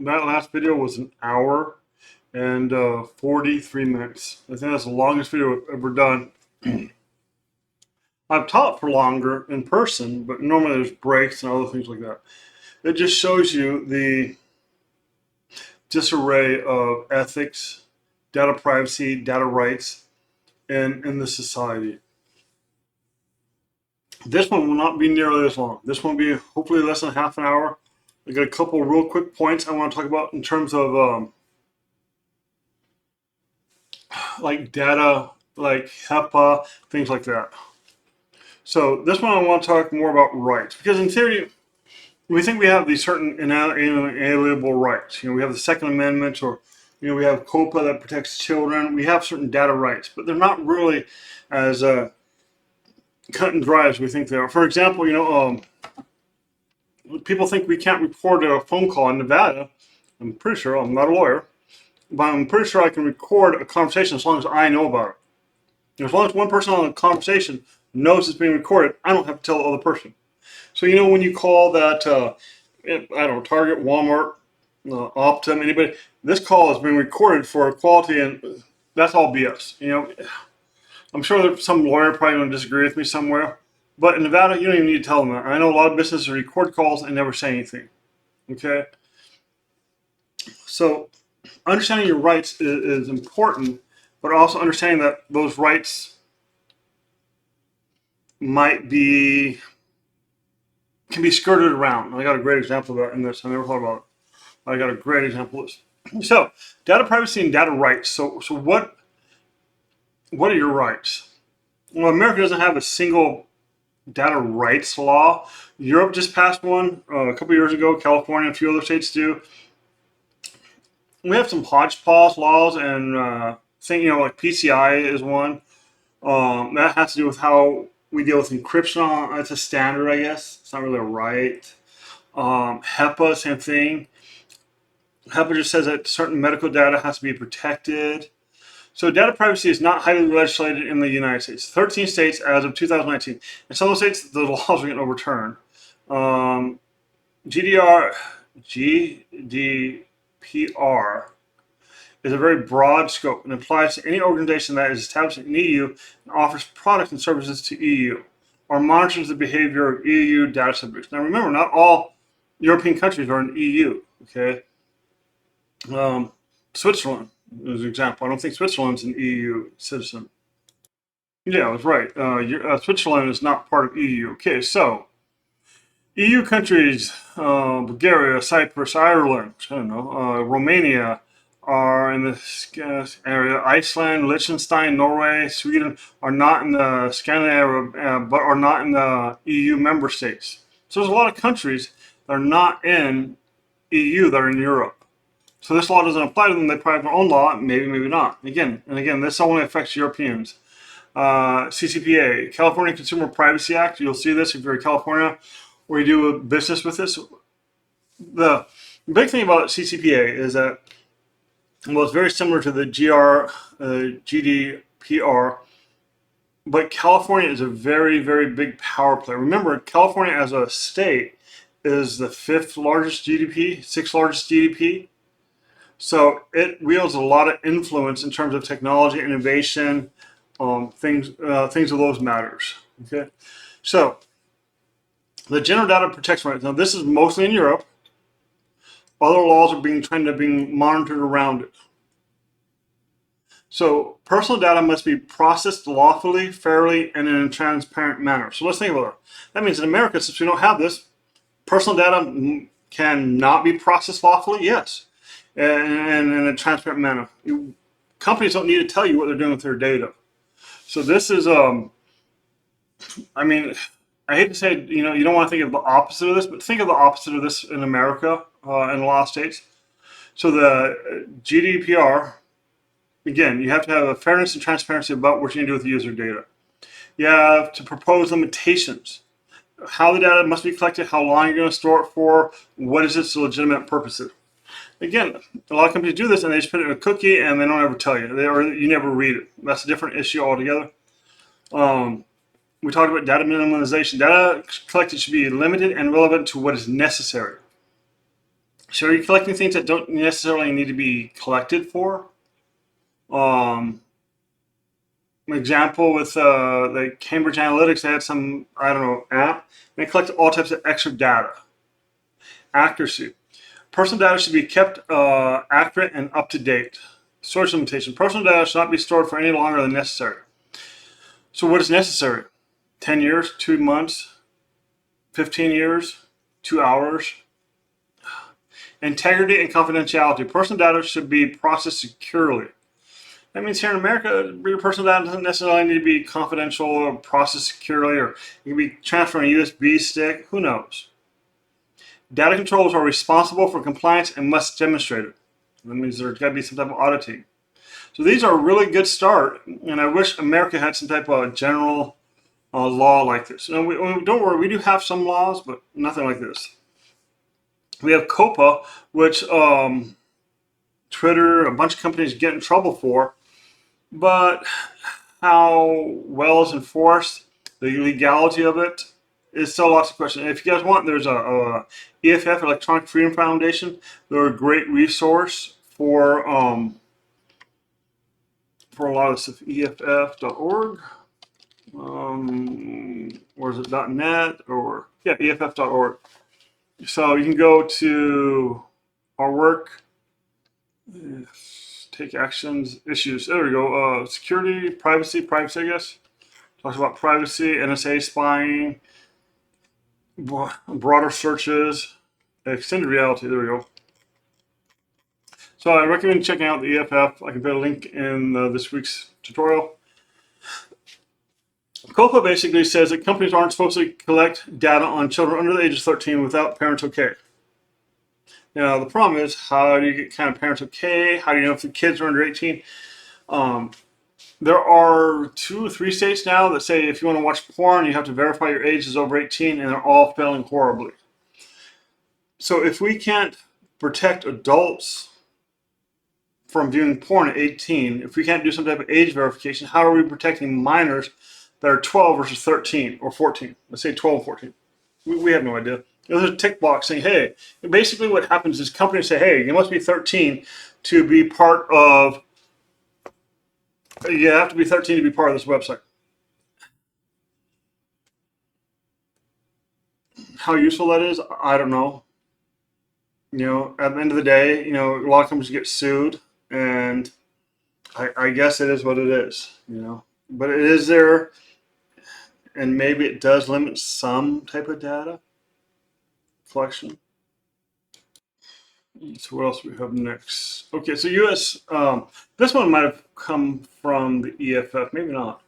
That last video was an hour and 43 minutes. I think that's the longest video I've ever done. I've taught for longer in person, but normally there's breaks and other things like that. It just shows you the disarray of ethics, data privacy, data rights in the society. This one will not be nearly as long. This one will be hopefully less than half an hour. I got a couple real quick points I want to talk about in terms of like data, like HIPAA, things like that. So this one I want to talk more about rights, because in theory, we think we have these certain inalienable rights. We have the Second Amendment, or we have COPPA that protects children. We have certain data rights, but they're not really as cut and dry as we think they are. For example, people think we can't record a phone call in Nevada. I'm pretty sure, I'm not a lawyer, but I'm pretty sure I can record a conversation as long as I know about it. As long as one person on the conversation knows it's being recorded, I don't have to tell the other person. So when you call that, I don't know, Target, Walmart, Optum, anybody, this call is being recorded for quality, and that's all BS. I'm sure there's some lawyer probably going to disagree with me somewhere, but in Nevada, you don't even need to tell them that. I know a lot of businesses record calls and never say anything. Okay, so understanding your rights is important, but also understanding that those rights can be skirted around. I got a great example of that in this. I never thought about it. I got a great example of this. So, data privacy and data rights. So what are your rights? Well, America doesn't have a single data rights law. Europe just passed one a couple years ago. California, a few other states do. We have some hodgepodge laws, and like PCI is one. That has to do with how we deal with encryption. It's a standard, I guess. It's not really a right. HIPAA, same thing. HIPAA just says that certain medical data has to be protected. So data privacy is not highly legislated in the United States. 13 states as of 2019. In some of those states, the laws are getting overturned. GDPR is a very broad scope and applies to any organization that is established in EU and offers products and services to EU, or monitors the behavior of EU data subjects. Now remember, not all European countries are in EU, okay? Switzerland is an example. I don't think Switzerland's an EU citizen. Yeah, I was right. Switzerland is not part of EU. Okay, so EU countries, Bulgaria, Cyprus, Ireland, I don't know, Romania, are in the area. Iceland, Liechtenstein, Norway, Sweden are not in the Scandinavia, but are not in the EU member states. So there's a lot of countries that are not in EU that are in Europe. So this law doesn't apply to them. They probably have their own law, maybe, maybe not. Again, this only affects Europeans. CCPA, California Consumer Privacy Act. You'll see this if you're in California or you do business with this. The big thing about CCPA is that, well, it's very similar to the GDPR, but California is a very, very big power player. Remember, California as a state is the 5th largest GDP, 6th largest GDP. So it wields a lot of influence in terms of technology, innovation, things of those matters. Okay, so the General Data Protection Rights. Now this is mostly in Europe. Other laws are being monitored around it. So personal data must be processed lawfully, fairly, and in a transparent manner. So let's think about that. That means in America, since we don't have this, personal data cannot be processed lawfully. Yes. And in a transparent manner. Companies don't need to tell you what they're doing with their data. So this is, I hate to say, you don't want to think of the opposite of this, but think of the opposite of this in America, in a lot of states. So the GDPR, again, you have to have a fairness and transparency about what you can do with the user data. You have to propose limitations. How the data must be collected, how long you're going to store it for, what is its legitimate purposes. Again, a lot of companies do this and they just put it in a cookie and they don't ever tell you, or you never read it. That's a different issue altogether. We talked about data minimization. Data collected should be limited and relevant to what is necessary. So are you collecting things that don't necessarily need to be collected for? Um, an example with the Cambridge Analytics, they had some, I don't know, app. And they collect all types of extra data. Accuracy. Personal data should be kept accurate and up to date. Storage limitation. Personal data should not be stored for any longer than necessary. So what is necessary? 10 years, 2 months, 15 years, 2 hours. Integrity and confidentiality. Personal data should be processed securely. That means here in America, your personal data doesn't necessarily need to be confidential or processed securely, or it can be transferred on a USB stick. Who knows? Data controllers are responsible for compliance and must demonstrate it. That means there's got to be some type of auditing. So these are a really good start, and I wish America had some type of general law like this. And don't worry, we do have some laws, but nothing like this. We have COPPA, which Twitter, a bunch of companies get in trouble for, but how well is enforced, the legality of it, is still lots of questions. If you guys want, there's a EFF, Electronic Freedom Foundation. They're a great resource for a lot of stuff. EFF.org. Or is it .net? Or yeah, EFF.org. So you can go to our work, take actions, issues. There we go. Security, privacy, I guess. Talks about privacy, NSA spying, broader searches, extended reality. There we go. So I recommend checking out the EFF. I can put a link in this week's tutorial. COPPA basically says that companies aren't supposed to collect data on children under the age of 13 without parental okay. Now the problem is, how do you get kind of parental okay? How do you know if the kids are under 18? There are 2 or 3 states now that say if you want to watch porn, you have to verify your age is over 18, and they're all failing horribly. So if we can't protect adults from viewing porn at 18, if we can't do some type of age verification, how are we protecting minors that are 12 versus 13 or 14? Let's say 12 and 14. We have no idea. There's a tick box saying, hey, basically what happens is companies say, hey, you must be 13 to be part of, you have to be 13 to be part of this website. How useful that is, I don't know. You know, at the end of the day, you know, a lot of companies get sued, and I guess it is what it is, you know. But it is there, and maybe it does limit some type of data collection. So what else do we have next? Okay, so U.S. This one might have come from the EFF, maybe not.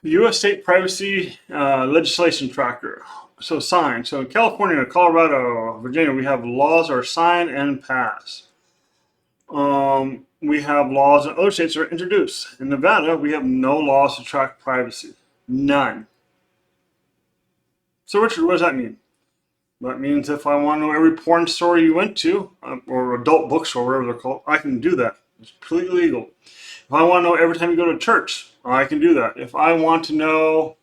U.S. State Privacy Legislation Tracker. So signed. So in California, Colorado, Virginia, we have laws are signed and passed. We have laws in other states that are introduced. In Nevada, we have no laws to track privacy. None. So Richard, what does that mean? That means if I want to know every porn store you went to, or adult bookstore, whatever they're called, I can do that. It's completely legal. If I want to know every time you go to church, I can do that. If I want to know,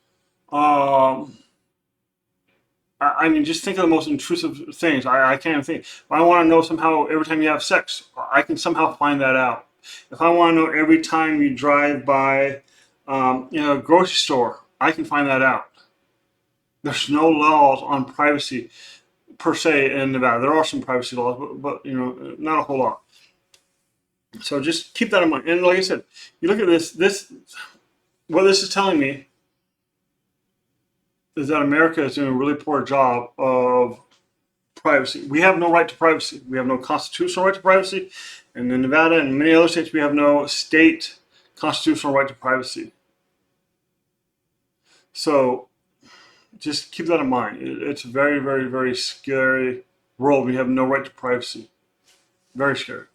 I mean, just think of the most intrusive things. I can't think. If I want to know somehow every time you have sex, I can somehow find that out. If I want to know every time you drive by, a grocery store, I can find that out. There's no laws on privacy per se in Nevada. There are some privacy laws, but you know, not a whole lot. So just keep that in mind. And like I said, you look at this, what this is telling me is that America is doing a really poor job of privacy. We have no right to privacy. We have no constitutional right to privacy. And in Nevada and many other states, we have no state constitutional right to privacy. So just keep that in mind. It's a very, very, very scary world. We have no right to privacy. Very scary.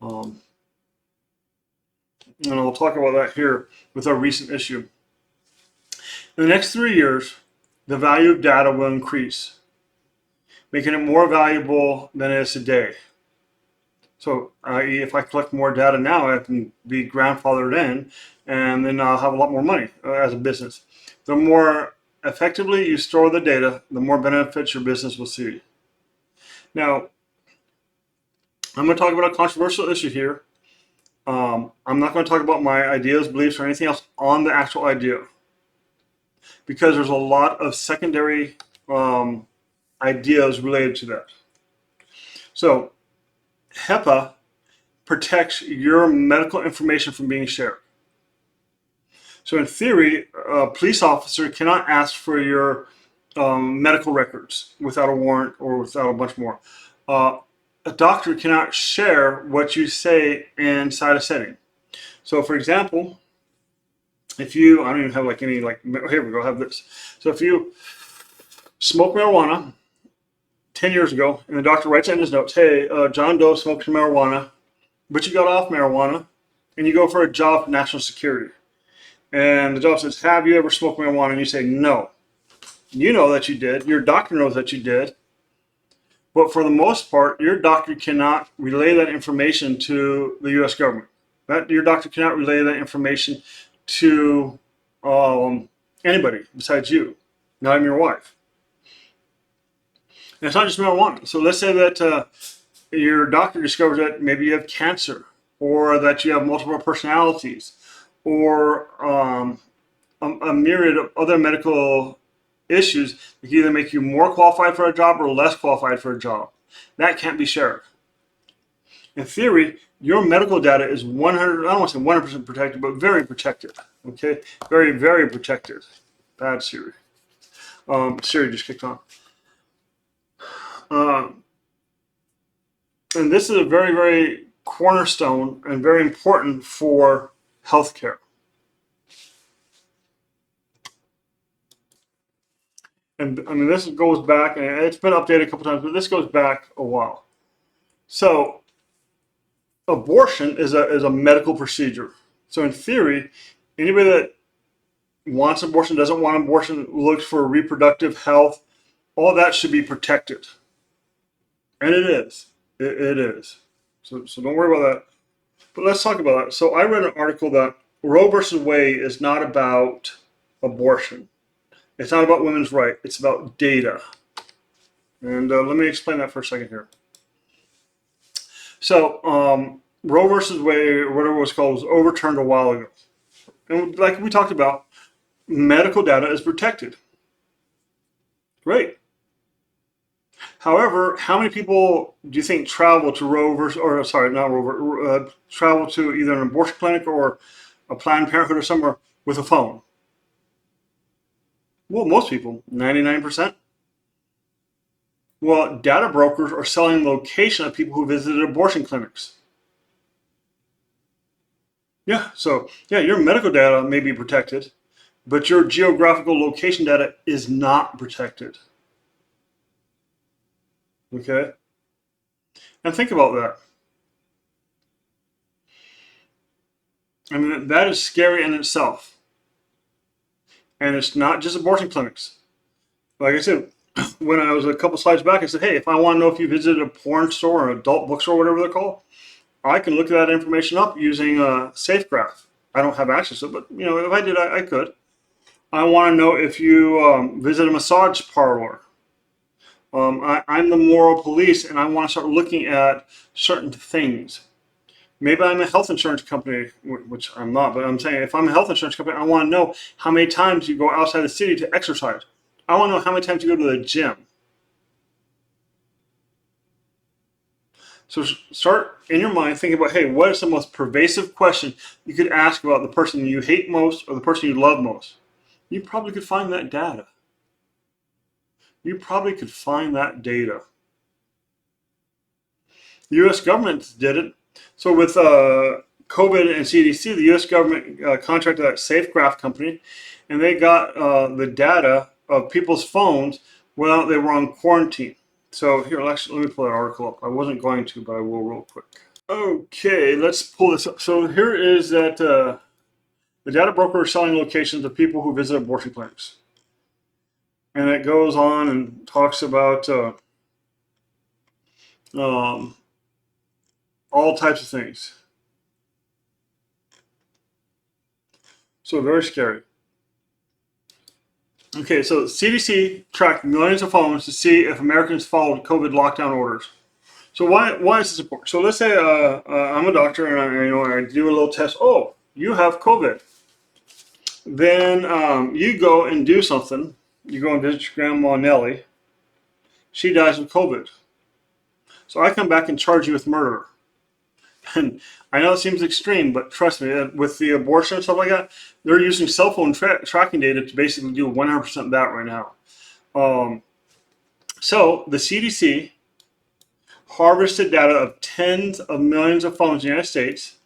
And I'll talk about that here with our recent issue. In the next 3 years, the value of data will increase, making it more valuable than it is today. So, i.e., if I collect more data now, I can be grandfathered in, and then I'll have a lot more money as a business. The more effectively you store the data, the more benefits your business will see. Now, I'm going to talk about a controversial issue here. I'm not going to talk about my ideas, beliefs, or anything else on the actual idea, because there's a lot of secondary ideas related to that. So, HIPAA protects your medical information from being shared. So in theory, a police officer cannot ask for your medical records without a warrant or without a bunch more. A doctor cannot share what you say inside a setting. So for example, if you, I don't even have like any, like, here we go, I have this. So if you smoke marijuana 10 years ago and the doctor writes in his notes, hey, John Doe smokes marijuana, but you got off marijuana and you go for a job for national security. And the job says, have you ever smoked marijuana? And you say, no. You know that you did. Your doctor knows that you did. But for the most part, your doctor cannot relay that information to the U.S. government. Your doctor cannot relay that information to anybody besides you, not even your wife. And it's not just marijuana. So let's say that your doctor discovers that maybe you have cancer, or that you have multiple personalities, or a myriad of other medical issues that can either make you more qualified for a job or less qualified for a job. That can't be shared. In theory, your medical data is 100, I don't want to say 100% protected, but very protected. Okay? Very, very protected. Bad Siri. Siri just kicked on. And this is a very, very cornerstone and very important for healthcare. And I mean, this goes back, and it's been updated a couple times, but this goes back a while. So, abortion is a medical procedure. So, in theory, anybody that wants abortion, doesn't want abortion, looks for reproductive health, all that should be protected. And it is. It is. So don't worry about that. But let's talk about that. So, I read an article that Roe versus Wade is not about abortion. It's not about women's rights. It's about data. And let me explain that for a second here. So, Roe versus Wade, or whatever it was called, was overturned a while ago. And like we talked about, medical data is protected. Great. However, how many people do you think travel to Roe versus, or sorry, not Roe, travel to either an abortion clinic or a Planned Parenthood or somewhere with a phone? Well, most people, 99%. Well, data brokers are selling the location of people who visited abortion clinics. Yeah, so yeah, your medical data may be protected, but your geographical location data is not protected. Okay? And think about that. I mean, that is scary in itself. And it's not just abortion clinics. Like I said, when I was a couple slides back, I said, hey, if I want to know if you visited a porn store or an adult bookstore, whatever they're called, I can look that information up using SafeGraph. I don't have access to it, but you know, if I did, I could. I want to know if you visit a massage parlor. I'm the moral police, and I want to start looking at certain things. Maybe I'm a health insurance company, which I'm not, but I'm saying if I'm a health insurance company, I want to know how many times you go outside the city to exercise. I want to know how many times you go to the gym. So start in your mind thinking about, hey, what is the most pervasive question you could ask about the person you hate most or the person you love most? You probably could find that data. You probably could find that data. The U.S. government did it. So with COVID and CDC, the U.S. government contracted that SafeGraph company, and they got the data of people's phones while they were on quarantine. So here, actually, let me pull that article up. I wasn't going to, but I will real quick. Okay, let's pull this up. So here is that the data broker is selling locations of people who visit abortion clinics. And it goes on and talks about all types of things. So very scary. Okay, so CDC tracked millions of phones to see if Americans followed COVID lockdown orders. So why is this important? So let's say I'm a doctor and I do a little test. Oh, you have COVID. Then you go and do something. You go and visit your grandma Nellie. She dies of COVID. So I come back and charge you with murder. And I know it seems extreme, but trust me, with the abortion and stuff like that, they're using cell phone tracking data to basically do 100% that right now. So the CDC harvested data of tens of millions of phones in the United States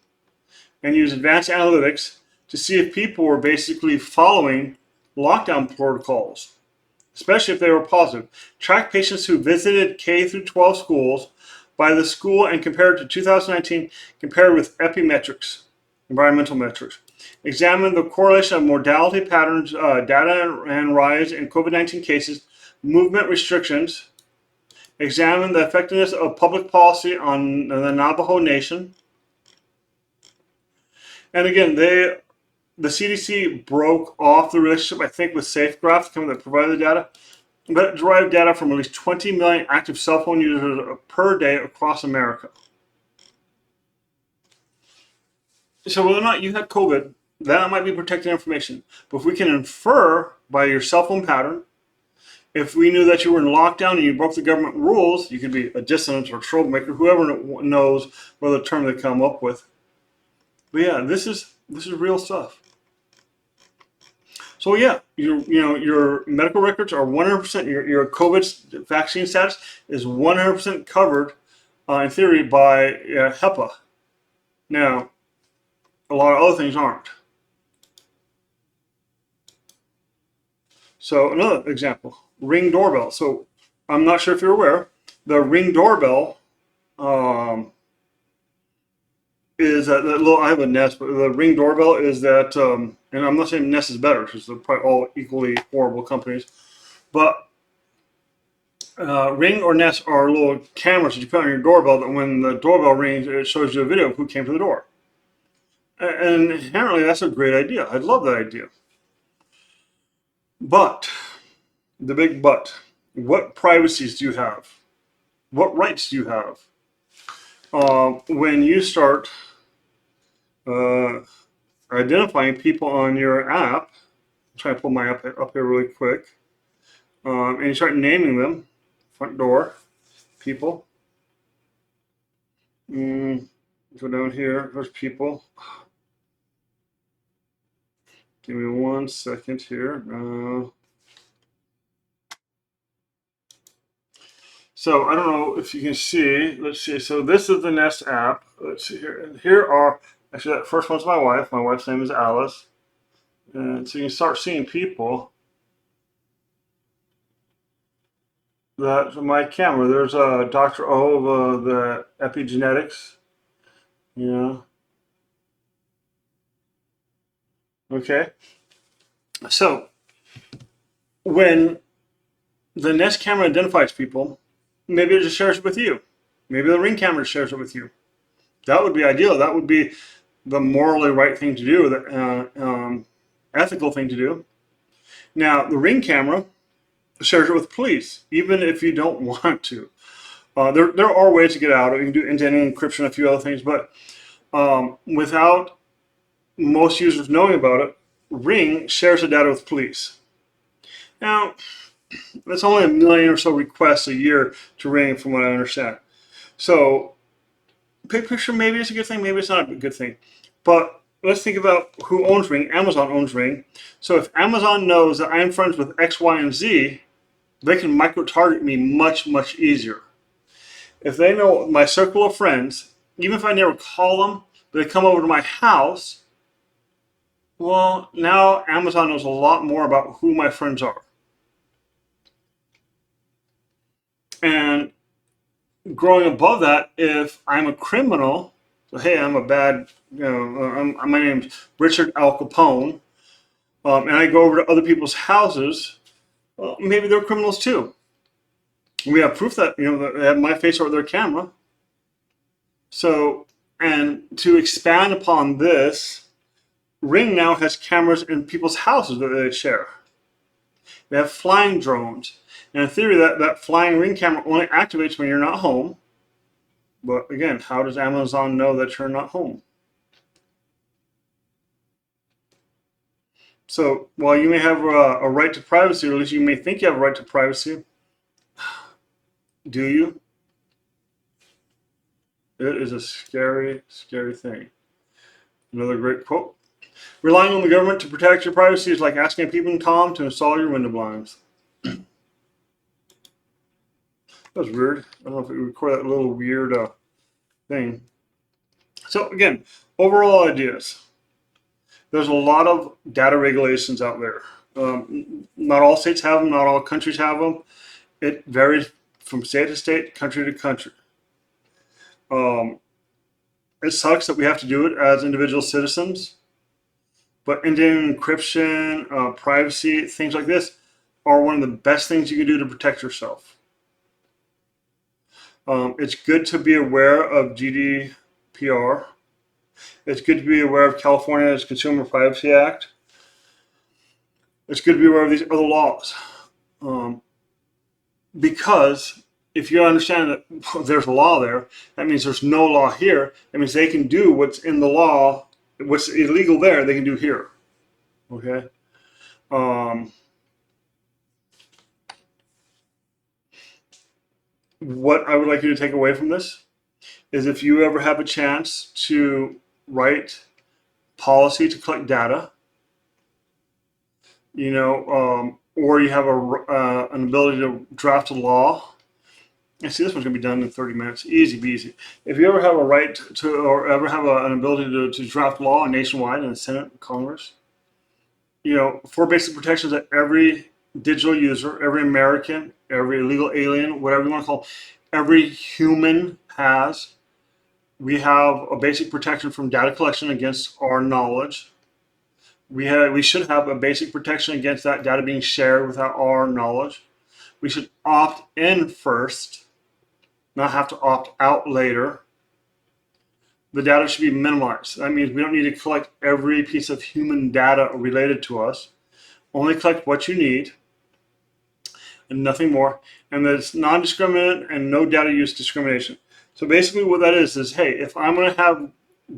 and used advanced analytics to see if people were basically following lockdown protocols, especially if they were positive. Track patients who visited K through 12 schools by the school and compared to 2019, compared with epimetrics, environmental metrics. Examine the correlation of mortality patterns, data and rise in COVID-19 cases, movement restrictions. Examine the effectiveness of public policy on the Navajo Nation. And again, the CDC broke off the relationship, I think, with SafeGraph, the company that provided the data, but it derived data from at least 20 million active cell phone users per day across America. So whether or not you had COVID, that might be protected information. But if we can infer by your cell phone pattern, if we knew that you were in lockdown and you broke the government rules, you could be a dissident or a troublemaker, whoever knows what the term they come up with. But yeah, this is real stuff. So yeah, your medical records are 100%. Your COVID vaccine status is 100% covered, in theory, by HIPAA. Now, a lot of other things aren't. So another example, Ring doorbell. So I'm not sure if you're aware, the Ring doorbell is that little. I have a Nest, but the Ring doorbell is that, and I'm not saying Nest is better because they're probably all equally horrible companies, but Ring or Nest are little cameras that you put on your doorbell that when the doorbell rings, it shows you a video of who came to the door. And inherently, that's a great idea. I love that idea. But, the big but, what privacies do you have? What rights do you have? When you start identifying people on your app, I'm trying to pull my app up here really quick, and you start naming them, front door, people. Go down here, there's people. Give me 1 second here. So I don't know if you can see. Let's see. So this is the Nest app. Let's see here. And here are, actually, that first one's my wife. My wife's name is Alice. And so you can start seeing people. That my camera. There's Dr. O of the epigenetics. Yeah. Okay. So when the Nest camera identifies people, maybe it just shares it with you. Maybe the Ring camera shares it with you. That would be ideal. That would be the morally right thing to do, the ethical thing to do. Now, the Ring camera shares it with police, even if you don't want to. There are ways to get out. You can do end-to-end encryption, a few other things, but without most users knowing about it, Ring shares the data with police. Now, that's only 1 million or so requests a year to Ring, from what I understand. So, big picture, maybe it's a good thing, maybe it's not a good thing. But let's think about who owns Ring. Amazon owns Ring. So if Amazon knows that I'm friends with X, Y, and Z, they can micro-target me much, much easier. If they know my circle of friends, even if I never call them, but they come over to my house, well, now Amazon knows a lot more about who my friends are. And growing above that, if I'm a criminal, so hey, I'm a bad, my name's Richard Al Capone, and I go over to other people's houses, well, maybe they're criminals too. We have proof that, they have my face over their camera. So, and to expand upon this, Ring now has cameras in people's houses that they share. They have flying drones. And in theory, that flying ring camera only activates when you're not home. But again, how does Amazon know that you're not home? So while you may have a right to privacy, or at least you may think you have a right to privacy, do you? It is a scary, scary thing. Another great quote. Relying on the government to protect your privacy is like asking a peeping Tom to install your window blinds. That was weird. I don't know if it would record that little weird thing. So again, overall ideas. There's a lot of data regulations out there. Not all states have them. Not all countries have them. It varies from state to state, country to country. It sucks that we have to do it as individual citizens, but end-to-end encryption, privacy, things like this are one of the best things you can do to protect yourself. It's good to be aware of GDPR. It's good to be aware of California's Consumer Privacy Act. It's good to be aware of these other laws. Because if you understand that there's a law there, that means there's no law here. That means they can do what's in the law, what's illegal there, they can do here. Okay? What I would like you to take away from this is if you ever have a chance to write policy to collect data, or you have an ability to draft a law. And see, this one's going to be done in 30 minutes. Easy peasy. If you ever have a right to, or ever have an ability to draft law nationwide in the Senate and Congress, 4 basic protections that every digital user, every American, every illegal alien, whatever you want to call it, every human has. We have a basic protection from data collection against our knowledge. We should have a basic protection against that data being shared without our knowledge. We should opt in first, not have to opt out later. The data should be minimized. That means we don't need to collect every piece of human data related to us. Only collect what you need and nothing more. And that it's non-discriminant and no data use discrimination. So basically what that is, hey, if I'm going to have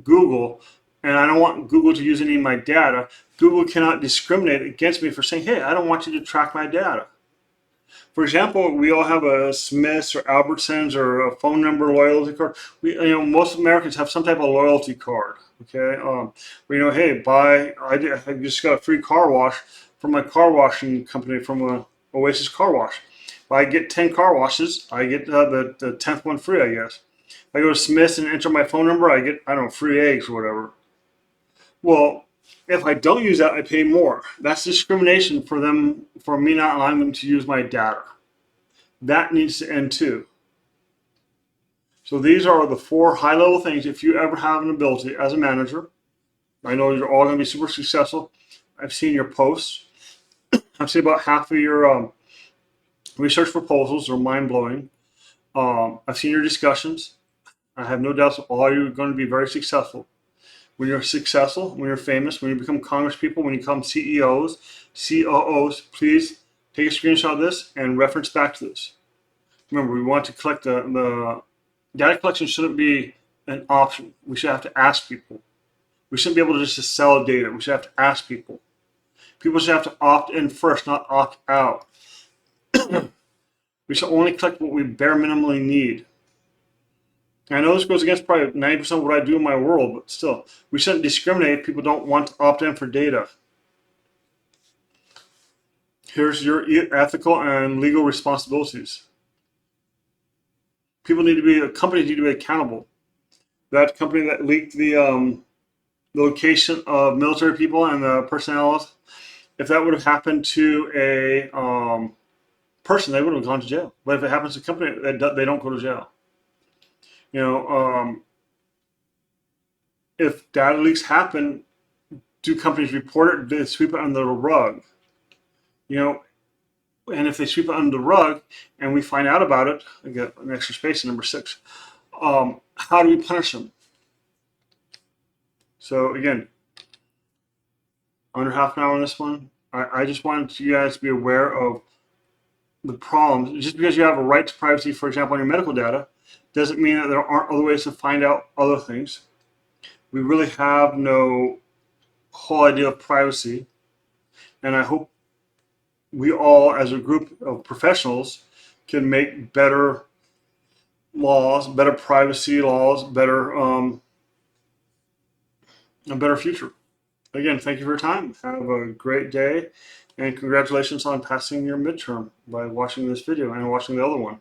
Google and I don't want Google to use any of my data, Google cannot discriminate against me for saying, hey, I don't want you to track my data. For example, we all have a Smith's or Albertsons or a phone number loyalty card. Most Americans have some type of loyalty card. Okay, hey, I just got a free car wash from my car washing company from Oasis Car Wash. If I get 10 car washes, I get the 10th one free, I guess. If I go to Smith's and enter my phone number, I get, free eggs or whatever. Well, if I don't use that, I pay more. That's discrimination for me not allowing them to use my data. That needs to end too. So these are the 4 high-level things. If you ever have an ability as a manager, I know you're all going to be super successful. I've seen your posts. I've seen about half of your research proposals are mind-blowing. I've seen your discussions. I have no doubts all you're going to be very successful. When you're successful, when you're famous, when you become congresspeople, when you become CEOs, COOs, please take a screenshot of this and reference back to this. Remember, we want to collect the data collection shouldn't be an option. We should have to ask people. We shouldn't be able to just sell data. We should have to ask people. People should have to opt in first, not opt out. We should only collect what we bare minimally need. I know this goes against probably 90% of what I do in my world, but still, we shouldn't discriminate if people don't want to opt in for data. Here's your ethical and legal responsibilities. Companies need to be accountable. That company that leaked the location of military people and the personnel, if that would have happened to a person, they would have gone to jail. But if it happens to a company, they don't go to jail. If data leaks happen, do companies report it? Do they sweep it under the rug? And if they sweep it under the rug and we find out about it, I get an extra space in number 6. How do we punish them? So again, under half an hour on this one. I just wanted you guys to be aware of the problems. Just because you have a right to privacy, for example, on your medical data, doesn't mean that there aren't other ways to find out other things. We really have no whole idea of privacy, and I hope we all, as a group of professionals, can make better laws, better privacy laws, a better future. Again, thank you for your time. Have a great day, and congratulations on passing your midterm by watching this video and watching the other one.